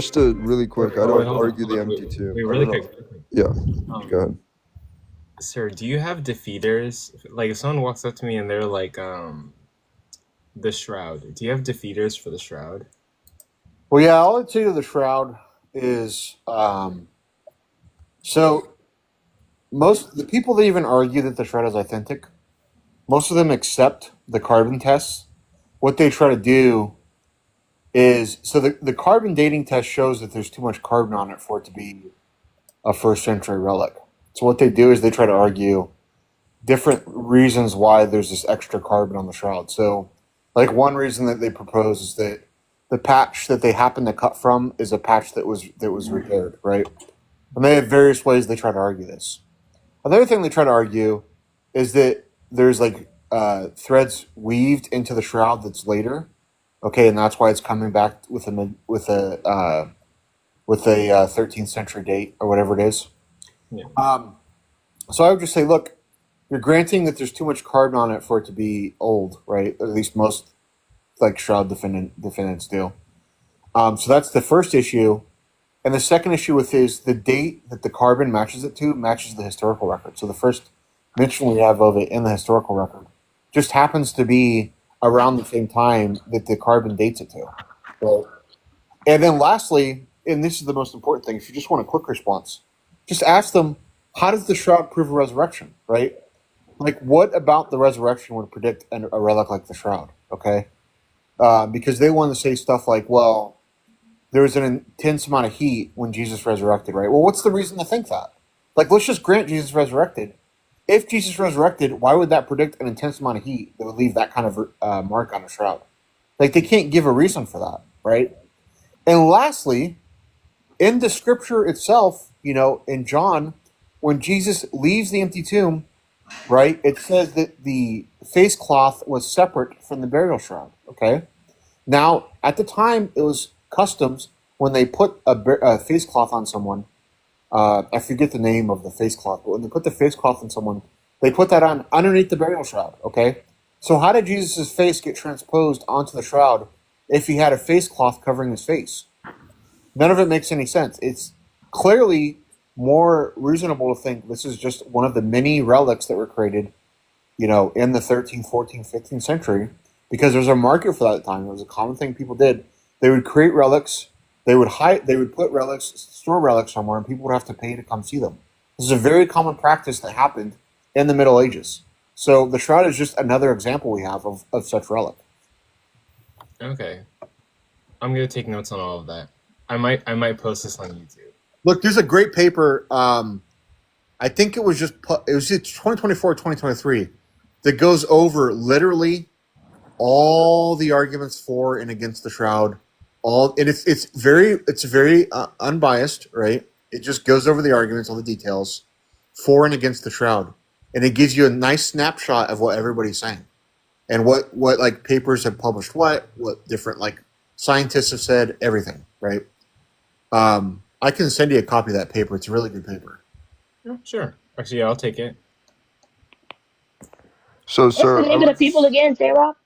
just a really quick. I don't hold on, argue the MT2. wait, I really don't know. quick. Yeah, go Um, ahead. sir, do you have defeaters? Like, if someone walks up to me and they're like, the Shroud. Do you have defeaters for the Shroud? Well, yeah, all I'd say to the Shroud is so most the people that even argue that the Shroud is authentic, most of them accept the carbon tests. What they try to do is so the carbon dating test shows that there's too much carbon on it for it to be a first century relic. So what they do is they try to argue different reasons why there's this extra carbon on the Shroud. So, like one reason that they propose is that the patch that they happen to cut from is a patch that was repaired, right? And they have various ways they try to argue this. Another thing they try to argue is that there's like threads weaved into the Shroud that's later, okay, and that's why it's coming back with a 13th century date or whatever it is. Yeah. So I would just say, look, you're granting that there's too much carbon on it for it to be old, right? At least most like Shroud defendants do. So that's the first issue. And the second issue with is the date that the carbon matches it to matches the historical record. So the first mention we have of it in the historical record just happens to be around the same time that the carbon dates it to. Right? And then lastly, and this is the most important thing, if you just want a quick response, just ask them, how does the Shroud prove a resurrection, right? Like, what about the resurrection would predict a relic like the Shroud, okay? Because they want to say stuff like, well, there was an intense amount of heat when Jesus resurrected, right? Well, what's the reason to think that? Like, let's just grant Jesus resurrected. If Jesus resurrected, why would that predict an intense amount of heat that would leave that kind of mark on a Shroud? Like, they can't give a reason for that, right? And lastly, in the scripture itself, in John, when Jesus leaves the empty tomb, right, it says that the face cloth was separate from the burial shroud, okay? Now, at the time, it was customs when they put a face cloth on someone, I forget the name of the face cloth, but when they put the face cloth on someone, they put that on underneath the burial shroud, okay? So how did Jesus' face get transposed onto the shroud if he had a face cloth covering his face? None of it makes any sense. It's clearly more reasonable to think this is just one of the many relics that were created, in the 13th, 14th, 15th century, because there's a market for that at the time. It was a common thing people did. They would create relics, they would put relics, store relics somewhere, and people would have to pay to come see them. This is a very common practice that happened in the Middle Ages. So the Shroud is just another example we have of such relic. Okay. I'm gonna take notes on all of that. I might post this on YouTube. Look, there's a great paper. I think it was 2024, 2023 that goes over literally all the arguments for and against the Shroud. It's very unbiased, right? It just goes over the arguments, all the details for and against the Shroud, and it gives you a nice snapshot of what everybody's saying and what like papers have published, what different like scientists have said, everything, right? I can send you a copy of that paper. It's a really good paper. Oh, sure. Actually, yeah, I'll take it. So, What's the sir, name of the people again, J-Rob?